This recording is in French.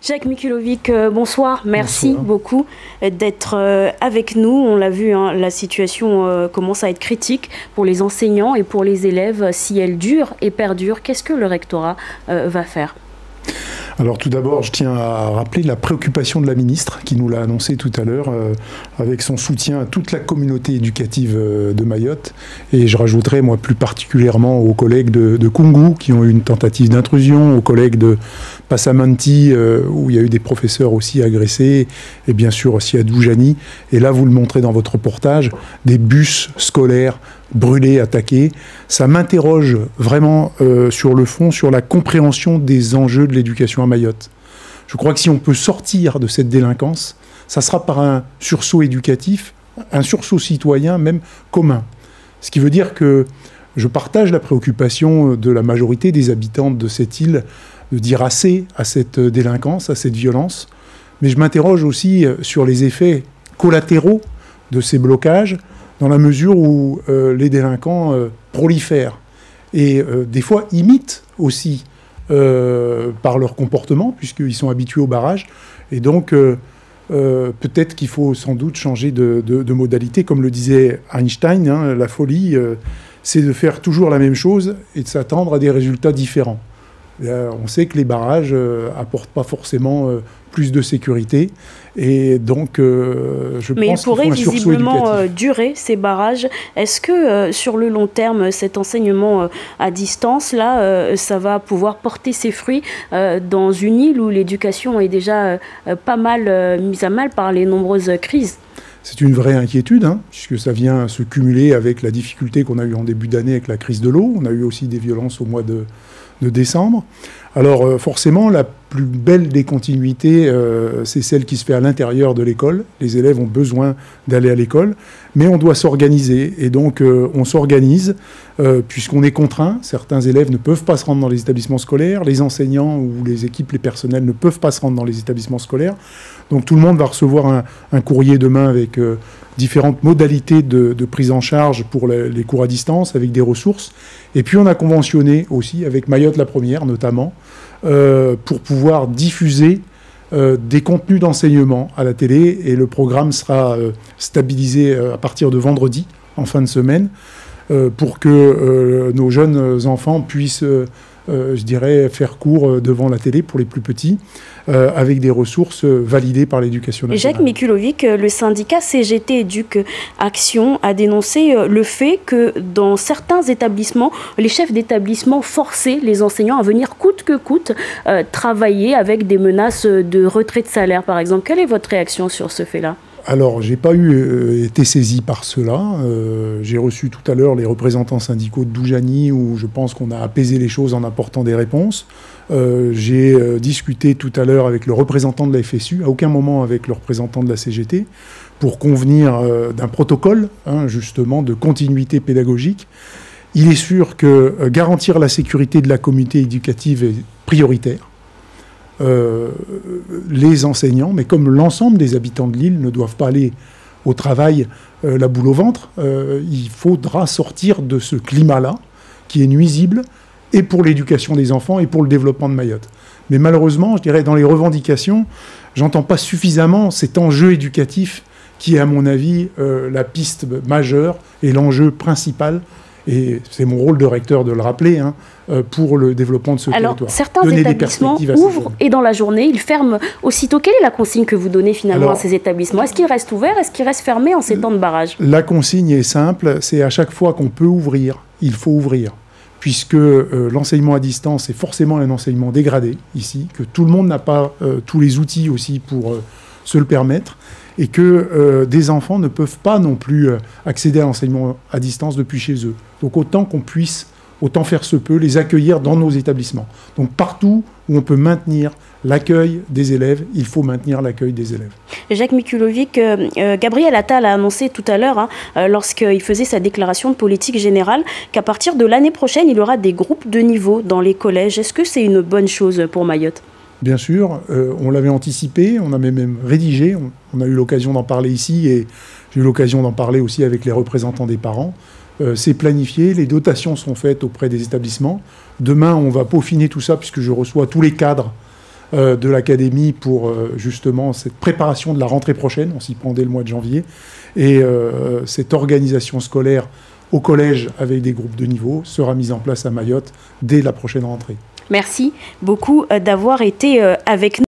Jacques Mikulovic, bonsoir. Merci beaucoup d'être avec nous. On l'a vu, hein, la situation commence à être critique pour les enseignants et pour les élèves. Si elle dure et perdure, qu'est-ce que le rectorat va faire ? Alors tout d'abord, je tiens à rappeler la préoccupation de la ministre qui nous l'a annoncé tout à l'heure avec son soutien à toute la communauté éducative de Mayotte. Et je rajouterai moi plus particulièrement aux collègues de Koungou qui ont eu une tentative d'intrusion, aux collègues de Passamanti où il y a eu des professeurs aussi agressés et bien sûr aussi à Doujani. Et là, vous le montrez dans votre reportage, des bus scolaires brûlés, attaqués. Ça m'interroge vraiment sur le fond, sur la compréhension des enjeux de l'éducation à Mayotte. Je crois que si on peut sortir de cette délinquance, ça sera par un sursaut éducatif, un sursaut citoyen, même commun. Ce qui veut dire que je partage la préoccupation de la majorité des habitantes de cette île de dire assez à cette délinquance, à cette violence. Mais je m'interroge aussi sur les effets collatéraux de ces blocages, dans la mesure où les délinquants prolifèrent et des fois imitent aussi par leur comportement, puisqu'ils sont habitués au barrage. Et donc, peut-être qu'il faut sans doute changer de modalité. Comme le disait Einstein, hein, la folie, c'est de faire toujours la même chose et de s'attendre à des résultats différents. On sait que les barrages apportent pas forcément plus de sécurité et donc je Mais pense qu'il faut un sursaut éducatif. Mais ils pourraient visiblement durer ces barrages. Est-ce que sur le long terme, cet enseignement à distance, là, ça va pouvoir porter ses fruits dans une île où l'éducation est déjà pas mal mise à mal par les nombreuses crises ? C'est une vraie inquiétude, hein, puisque ça vient se cumuler avec la difficulté qu'on a eue en début d'année avec la crise de l'eau. On a eu aussi des violences au mois de décembre. Alors forcément, la plus belle des continuités, c'est celle qui se fait à l'intérieur de l'école. Les élèves ont besoin d'aller à l'école, mais on doit s'organiser. Et donc on s'organise, puisqu'on est contraint. Certains élèves ne peuvent pas se rendre dans les établissements scolaires. Les enseignants ou les équipes, les personnels ne peuvent pas se rendre dans les établissements scolaires. Donc tout le monde va recevoir un courrier demain avec différentes modalités de prise en charge pour les cours à distance, avec des ressources. Et puis on a conventionné aussi avec Mayotte la Première notamment, pour pouvoir diffuser des contenus d'enseignement à la télé. Et le programme sera stabilisé à partir de vendredi, en fin de semaine, pour que nos jeunes enfants puissent, je dirais, faire cours devant la télé pour les plus petits, avec des ressources validées par l'éducation nationale. Jacques Mikulovic, le syndicat CGT Éduc Action a dénoncé le fait que dans certains établissements, les chefs d'établissement forçaient les enseignants à venir coûte que coûte travailler avec des menaces de retrait de salaire, par exemple. Quelle est votre réaction sur ce fait-là ? Alors, je n'ai pas été saisi par cela. J'ai reçu tout à l'heure les représentants syndicaux de Doujani, où je pense qu'on a apaisé les choses en apportant des réponses. J'ai discuté tout à l'heure avec le représentant de la FSU, à aucun moment avec le représentant de la CGT, pour convenir d'un protocole, hein, justement, de continuité pédagogique. Il est sûr que garantir la sécurité de la communauté éducative est prioritaire. Les enseignants, mais comme l'ensemble des habitants de l'île, ne doivent pas aller au travail la boule au ventre. Il faudra sortir de ce climat-là, qui est nuisible, et pour l'éducation des enfants, et pour le développement de Mayotte. Mais malheureusement, je dirais, dans les revendications, j'entends pas suffisamment cet enjeu éducatif, qui est, à mon avis, la piste majeure et l'enjeu principal. Et c'est mon rôle de recteur de le rappeler, hein, pour le développement de ce territoire. Alors, certains établissements ouvrent et dans la journée, ils ferment aussitôt. Quelle est la consigne que vous donnez finalement à ces établissements ? Est-ce qu'ils restent ouverts ? Est-ce qu'ils restent fermés en ces temps de barrage ? La consigne est simple, c'est à chaque fois qu'on peut ouvrir, il faut ouvrir. Puisque l'enseignement à distance est forcément un enseignement dégradé ici, que tout le monde n'a pas tous les outils aussi pour se le permettre, et que des enfants ne peuvent pas non plus accéder à l'enseignement à distance depuis chez eux. Donc autant qu'on puisse, autant faire se peut, les accueillir dans nos établissements. Donc partout où on peut maintenir l'accueil des élèves, il faut maintenir l'accueil des élèves. Jacques Mikulovic, Gabriel Attal a annoncé tout à l'heure, lorsqu'il faisait sa déclaration de politique générale, qu'à partir de l'année prochaine, il y aura des groupes de niveau dans les collèges. Est-ce que c'est une bonne chose pour Mayotte ? Bien sûr, on l'avait anticipé, on avait même rédigé, on a eu l'occasion d'en parler ici et j'ai eu l'occasion d'en parler aussi avec les représentants des parents. C'est planifié, les dotations sont faites auprès des établissements. Demain, on va peaufiner tout ça puisque je reçois tous les cadres de l'académie pour justement cette préparation de la rentrée prochaine. On s'y prend dès le mois de janvier. Et cette organisation scolaire au collège avec des groupes de niveau sera mise en place à Mayotte dès la prochaine rentrée. Merci beaucoup d'avoir été avec nous.